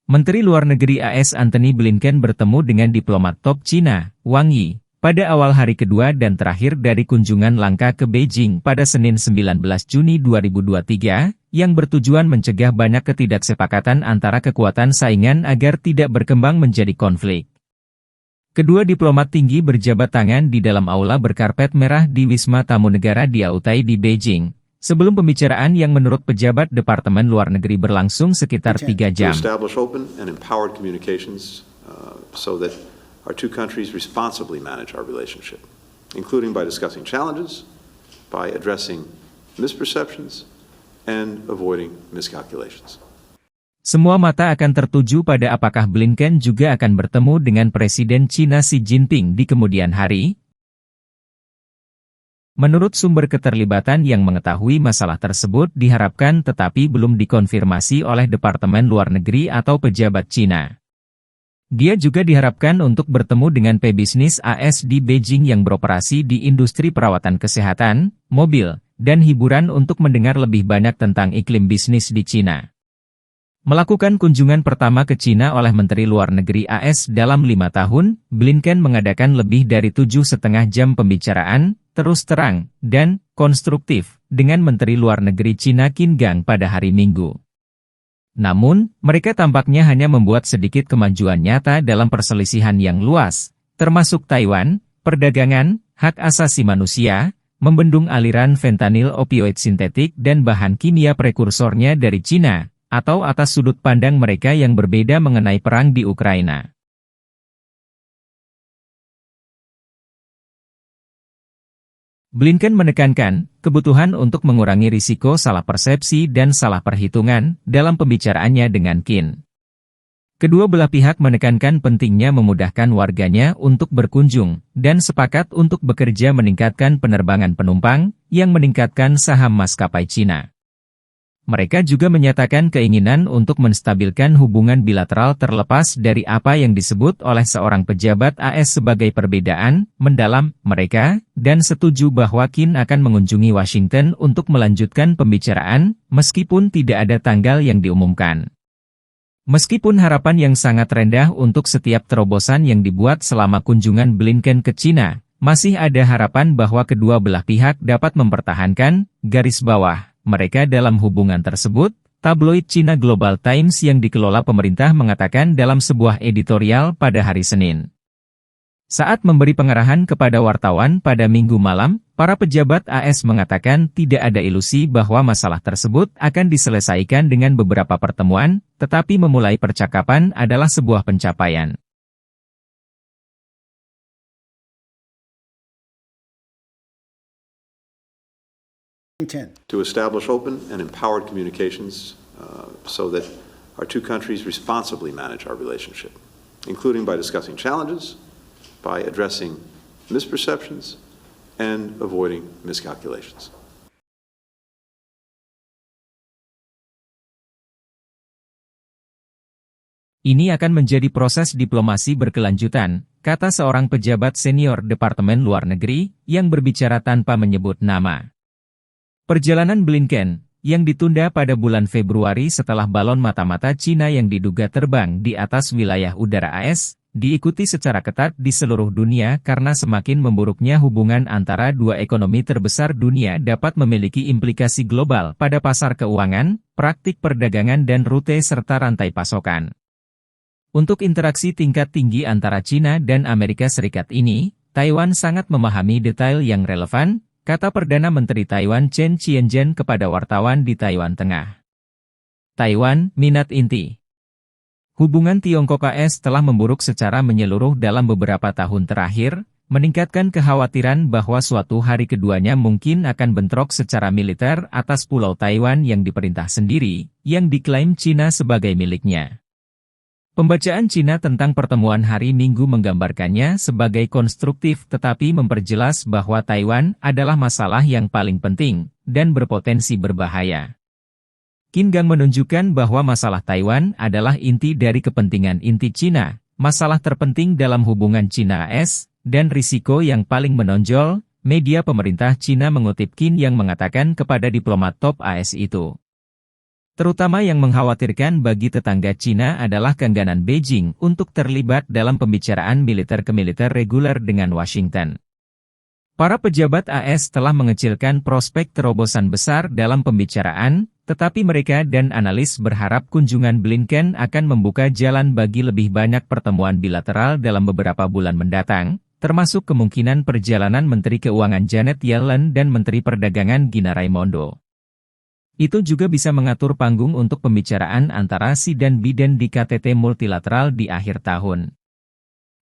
Menteri Luar Negeri AS Antony Blinken bertemu dengan diplomat top Cina, Wang Yi, pada awal hari kedua dan terakhir dari kunjungan langka ke Beijing pada Senin 19 Juni 2023, yang bertujuan mencegah banyak ketidaksepakatan antara kekuatan saingan agar tidak berkembang menjadi konflik. Kedua diplomat tinggi berjabat tangan di dalam aula berkarpet merah di Wisma Tamu Negara di Aotai di Beijing, sebelum pembicaraan yang menurut pejabat Departemen Luar Negeri berlangsung sekitar 3 jam. So that our two countries responsibly manage our relationship, including by discussing challenges, by addressing misperceptions, and avoiding miscalculations. Semua mata akan tertuju pada apakah Blinken juga akan bertemu dengan Presiden China Xi Jinping di kemudian hari. Menurut sumber keterlibatan yang mengetahui masalah tersebut diharapkan tetapi belum dikonfirmasi oleh Departemen Luar Negeri atau pejabat Cina. Dia juga diharapkan untuk bertemu dengan pebisnis AS di Beijing yang beroperasi di industri perawatan kesehatan, mobil, dan hiburan untuk mendengar lebih banyak tentang iklim bisnis di Cina. Melakukan kunjungan pertama ke Cina oleh Menteri Luar Negeri AS dalam 5 tahun, Blinken mengadakan lebih dari 7,5 jam pembicaraan, terus terang, dan konstruktif, dengan Menteri Luar Negeri Cina Qin Gang pada hari Minggu. Namun, mereka tampaknya hanya membuat sedikit kemajuan nyata dalam perselisihan yang luas, termasuk Taiwan, perdagangan, hak asasi manusia, membendung aliran fentanyl opioid sintetik dan bahan kimia prekursornya dari Cina, atau atas sudut pandang mereka yang berbeda mengenai perang di Ukraina. Blinken menekankan kebutuhan untuk mengurangi risiko salah persepsi dan salah perhitungan dalam pembicaraannya dengan Qin. Kedua belah pihak menekankan pentingnya memudahkan warganya untuk berkunjung, dan sepakat untuk bekerja meningkatkan penerbangan penumpang, yang meningkatkan saham maskapai Cina. Mereka juga menyatakan keinginan untuk menstabilkan hubungan bilateral terlepas dari apa yang disebut oleh seorang pejabat AS sebagai perbedaan mendalam mereka, dan setuju bahwa Qin akan mengunjungi Washington untuk melanjutkan pembicaraan, meskipun tidak ada tanggal yang diumumkan. Meskipun harapan yang sangat rendah untuk setiap terobosan yang dibuat selama kunjungan Blinken ke Cina, masih ada harapan bahwa kedua belah pihak dapat mempertahankan garis bawah mereka dalam hubungan tersebut. Tabloid China Global Times yang dikelola pemerintah mengatakan dalam sebuah editorial pada hari Senin. Saat memberi pengarahan kepada wartawan pada Minggu malam, para pejabat AS mengatakan tidak ada ilusi bahwa masalah tersebut akan diselesaikan dengan beberapa pertemuan, tetapi memulai percakapan adalah sebuah pencapaian. To establish open and empowered communications so that our two countries responsibly manage our relationship, including by discussing challenges, by addressing misperceptions, and avoiding miscalculations. Ini akan menjadi proses diplomasi berkelanjutan, kata seorang pejabat senior Departemen Luar Negeri, yang berbicara tanpa menyebut nama. Perjalanan Blinken, yang ditunda pada bulan Februari setelah balon mata-mata Cina yang diduga terbang di atas wilayah udara AS, diikuti secara ketat di seluruh dunia karena semakin memburuknya hubungan antara dua ekonomi terbesar dunia dapat memiliki implikasi global pada pasar keuangan, praktik perdagangan dan rute serta rantai pasokan. Untuk interaksi tingkat tinggi antara Cina dan Amerika Serikat ini, Taiwan sangat memahami detail yang relevan, kata Perdana Menteri Taiwan Chen Chien-jen kepada wartawan di Taiwan Tengah. Taiwan, minat inti. Hubungan Tiongkok-AS telah memburuk secara menyeluruh dalam beberapa tahun terakhir, meningkatkan kekhawatiran bahwa suatu hari keduanya mungkin akan bentrok secara militer atas Pulau Taiwan yang diperintah sendiri, yang diklaim Cina sebagai miliknya. Pembacaan Cina tentang pertemuan hari Minggu menggambarkannya sebagai konstruktif tetapi memperjelas bahwa Taiwan adalah masalah yang paling penting dan berpotensi berbahaya. Qin Gang menunjukkan bahwa masalah Taiwan adalah inti dari kepentingan inti Cina, masalah terpenting dalam hubungan Cina-AS, dan risiko yang paling menonjol. Media pemerintah Cina mengutip Qin yang mengatakan kepada diplomat top AS itu. Terutama yang mengkhawatirkan bagi tetangga Cina adalah keengganan Beijing untuk terlibat dalam pembicaraan militer ke militer reguler dengan Washington. Para pejabat AS telah mengecilkan prospek terobosan besar dalam pembicaraan, tetapi mereka dan analis berharap kunjungan Blinken akan membuka jalan bagi lebih banyak pertemuan bilateral dalam beberapa bulan mendatang, termasuk kemungkinan perjalanan Menteri Keuangan Janet Yellen dan Menteri Perdagangan Gina Raimondo. Itu juga bisa mengatur panggung untuk pembicaraan antara Xi dan Biden di KTT multilateral di akhir tahun.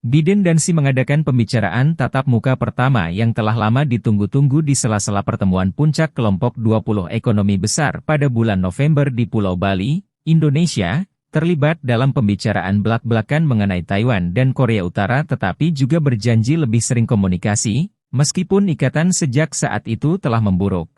Biden dan Xi mengadakan pembicaraan tatap muka pertama yang telah lama ditunggu-tunggu di sela-sela pertemuan puncak kelompok 20 ekonomi besar pada bulan November di Pulau Bali, Indonesia, terlibat dalam pembicaraan belak-belakan mengenai Taiwan dan Korea Utara tetapi juga berjanji lebih sering komunikasi, meskipun ikatan sejak saat itu telah memburuk.